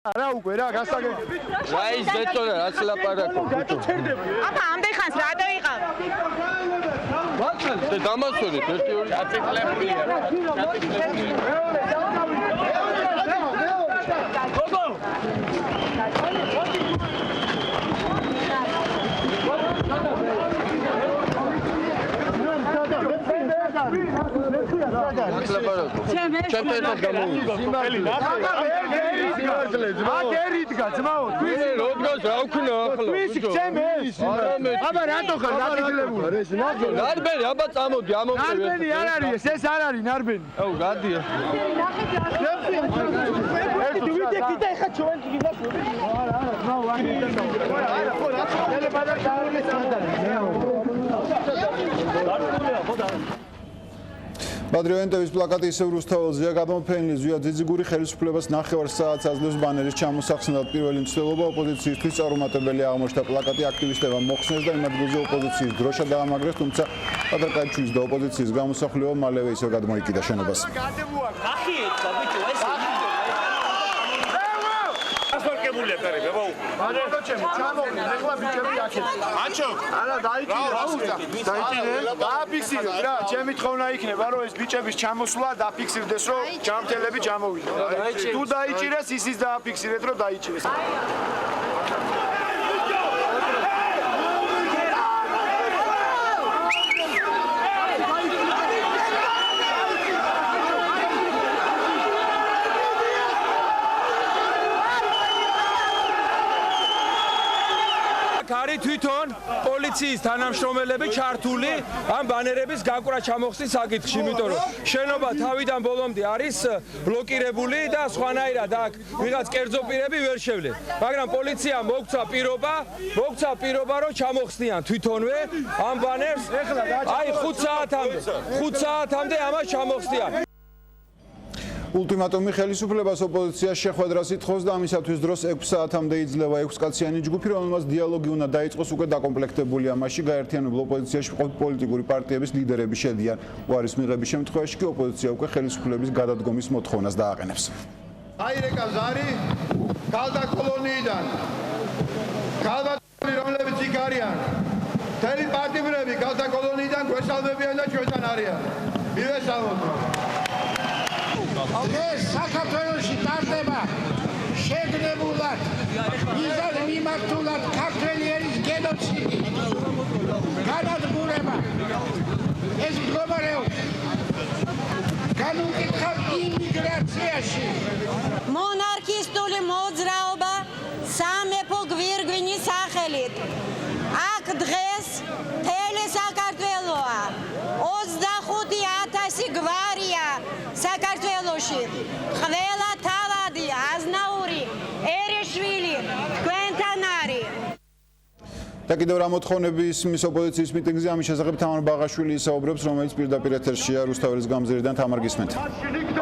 რა უკვე რა გასაგე რა ის ზეწოლა რაც ლაპარაკო აბა ამდენ ხანს რა დაიყავ ვაჩალ დამასვენეთ 1-2 აწიკლებულია ჩემპიონად გამოვიდა აგერიდგა ძმაო როდნოს რა ვქნა ახლა აბა რატო ხარ დაწიკლებული ნარბენი აბა წამოდი ამომწევი ნარბენი არ არის ეს არ არის ნარბენი აუ გადია ერთი ვიდე კიდე ხა ჩვენ გინდა არა ძმაო Patriotების პლაკატი ისევ რუსთაველზეა გადმოფენილი ზვია ძიძიგური ხელისუფლებას ნახევარ საათს აძლევს ბანერის ჩამოსახსნელად პირველი მცდელობა ოპოზიციისთვის წარუმატებელი აღმოჩნდა პლაკატი აქტივისტებმა მოხსნეს და იმ ადგილზე ოპოზიციის დროშა დაამაგრეს თუმცა პატრიკაჩვილის და ოპოზიციის გამოსახულება მალევე ისევ გადმოიკიდა შენობას გულია პერები აბა მადლობა ჩემო ჩამოვიდე ეხლა ბიჭები აქეთ აჩო არა დაიჭირე დააფიქსირეთ რა ჩემი თხოვნა იქნება რომ ეს ბიჭების ჩამოსვლა დაფიქსირდეს რომ ჯამთელები ჩამოვიდნენ თუ დაიჭირეს ისიც დააფიქსირეთ რომ დაიჭირეს Kari თვითონ პოლიციის თანამშრომელები ჩართული ამ ბანერების გაკვრა ჩამოხსნის საკითხში, იმიტომ რომ შენობა თავიდან ბოლომდე არის ბლოკირებული და სხვანაირად აქ ვიღაც კერძო პირები ვერ შევლენ. მაგრამ პოლიციამ მოგცა პირობა რომ ჩამოხსნიან თვითონვე ამ ბანერს. აი 5 საათამდე ამას ჩამოხსნიან. Ultimatumi ხელისუფლებას ოპოზიცია შეხვედრას ითხოვს და ამისათვის დროს 6 საათამდე იძლევა 6 კაციანი ჯგუფი, რომელმაც დიალოგი უნდა დაიწყოს უკვე დაკომპლექტებულია. მასში გაერთიანებულ ოპოზიციაში მყოფი პოლიტიკური პარტიების ლიდერები შედიან. უარის მიღების შემთხვევაში კი ოპოზიცია უკვე ხელისუფლების გადადგომის მოთხოვნას დააყენებს. აირეკა ზარი კალდა კოლონიიდან კალბატონი რომლებიც იქ არიან თელი პარტიბრები კალდა კოლონიიდან გვესალმებიან და ჩვენთან არიან მივესალმოთ ეს საქართველოში ტარდება შეგნებულად მიზან მიმართულად ქართველი ერის გენოციდი განადგურება ეს მდგომარეობს განუკითხავ იმიგრაციაში მონარქისტული მოძრაობა სამეფო გვირგვინის სახელით აქ დღეს მთელი საქართველოა 25,000 გვარია საქართველოში ყველა თავადი აზნაური ერეშვილი თქვენთან არის და კიდევ რა მოთხოვნები ისმის ოპოზიციის მიტინგზე ამის შესახებ თამარ ბაღაშვილი ისაუბრებს, რომელიც პირდაპირ ეთერშია რუსთაველის გამზირიდან თამარ გისმენთ.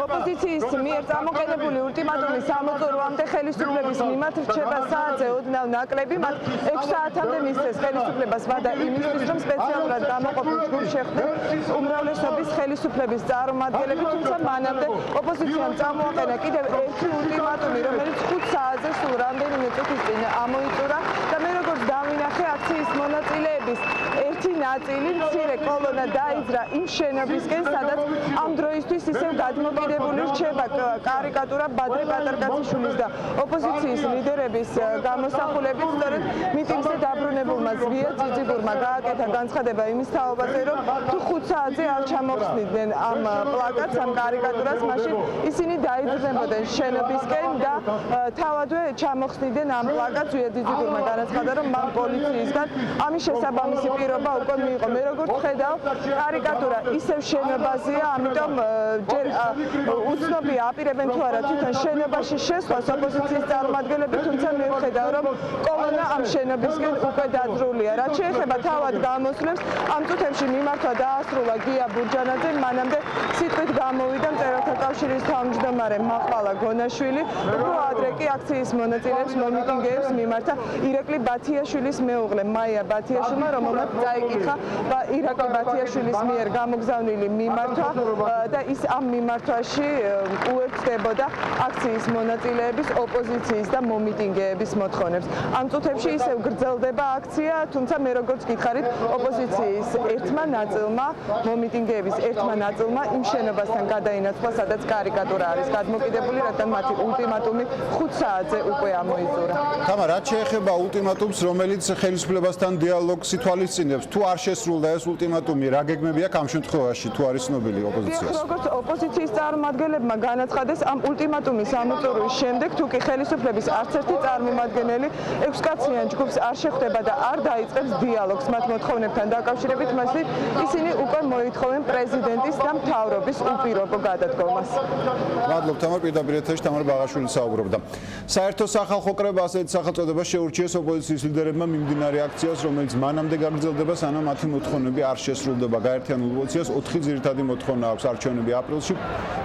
ოპოზიციის მიერ წამოყენებული ულტიმატუმის სამოწურვამდე ხელისუფლების მიმართ რჩება საათზე ოდნავ ნაკლები, მათ 6 საათამდე მისცეს ხელისუფლებას ვადა იმისთვის, რომ სპეციალურად გამოყოფილ ჯგუფს შეხვდნენ უმრავლესობის ხელისუფლების წარმომადგენლები, თუმცა მანამდე ოპოზიციამ წამოაყენა კიდევ ერთი ულტიმატუმი, რომელიც 5 საათზე სულ რამდენიმე წუთის წინ ამოიწურა და მე როგორც დავინახე აქციის მონაწილეების ერთი ნაწილი მცირე კოლონა დაიძრა იმ შენობისკენ, სადაც ამ დროისთვის ისევ გადმოკიდებული რჩება კარიკატურა ბადრე პატარკაციშვილის და ოპოზიციის ლიდერების გამოსახულებით. სწორედ მიტინგზე დაბრუნებულმა ზვია ძიძიგურმა გააკეთა განცხადება იმის თაობაზე, რომ თუ 5 საათზე არ ჩამოხსნიდნენ ამ პლაკატს, ამ კარიკატურას, მაშინ ისინი დაიძრნებოდნენ შენობისკენ და თავადვე ჩამოხსნიდნენ ამ პლაკატს. ზვია ძიძიგურმა განაცხადა, რომ მან პოლიციისგან ამის შესაბამისი პირობა უკვე მიიღო. მე როგორც ვხედავ, კარიკატურა ისევ შენობაზეა, ამიტომ ჯერ უცნობია აპირებენ თუ არა თვითონ შენობაში შესვლას ოპოზიციის წარმომადგენლები, თუმცა მე ვხედავ, რომ კოლონა ამ შენობისკენ უკვე დაძრულია. რაც შეეხება თავად გამოსვლებს, ამ წუთებში მიმართვა დაასრულა გია ბურჯანაძე, მანამდე სიტყვით გამოვიდა მწერალთა კავშირის თავმჯდომარე მაყვალა გონაშვილი, უფრო ადრე კი აქციის მონაწილეებს მომიტინგეებს მიმართა ირაკლი ბათიაშვილის მეუღლე მაია ბათიაშვილმა, რომელმაც წაიკითხა ირაკლი ბათიაშვილის მიერ გამოგზავნილი მიმართვა და ის ამ მიმართვაში უერთდებოდა აქციის მონაწილეების, ოპოზიციის და მომიტინგეების მოთხოვნებს. ამ წუთებში ისევ გრძელდება აქცია, თუმცა მე როგორც გითხარით, ოპოზიციის ერთმა ნაწილმა, მომიტინგეების ერთმა ნაწილმა იმ შენობასთან გადაინაცვლა, სადაც კარიკატურა არის გადმოკიდებული, რადგან მათი ულტიმატუმი 5 საათზე უკვე ამოიწურა. თამა, რაც შეეხება ულტიმატუმს, რომელიც ხელისუფლებასთან დიალოგს ითვალისწინებს, თუ არ შესრულდა ეს ულტიმატუმი, რა გეგმები აქვს ამ შემთხვევაში, თუ არის ცნობილი ოპოზიციას? როგორც ოპოზიციის წარმომადგენლებმა განაცხადეს, ამ ულტიმატუმის ამოწურვის შემდეგ, თუ კი ხელისუფლების არც ერთი წარმომადგენელი 6-კაციან ჯგუფს არ შეხვდება და არ დაიწყებს დიალოგს მათ მოთხოვნებთან დაკავშირებით, მასით ისინი უკვე მოითხოვენ პრეზიდენტის და მთავრობის უპირობო გადადგომას. მადლობ, თამარ, პირდაპირ ეთერში თამარ ბაღაშვილი საუბრობდა. საერთო სახალხო კრება ასეთ სახელწოდებას შეურჩიეს ოპოზიციის ლიდერებმა მიმდინარე აქციას, რომელიც მანამდე გაგრძელდება, სანამ მათი მოთხოვნები არ შესრულდება. გაერთიანებულ ოპოზიციას 4 ძირითადი მოთხოვნა აქვს: არჩევნები აპრილში,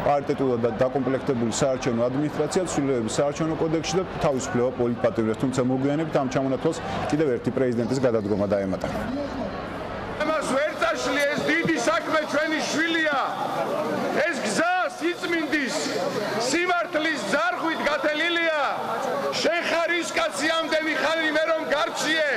პარიტეტულად დაკომპლექტებული საარჩევნო ადმინისტრაცია, ცვლილებების საარჩევნო კოდექსში და თავისუფლება პოლიტპატიმრებს. თუმცა მოგვიანებით ამ ჩამონათვალს კიდევ ერთი პრეზიდენტის გადადგომა დაემატა. მას ვერ წაშლი ეს დიდი საქმე ჩვენი შვილია. ეს გზა სიწმინდის, სიმართლის ძარღვით გათელილია. შენ ხარ ის კაცი ამდენი ხანი მე რომ გარჩიე.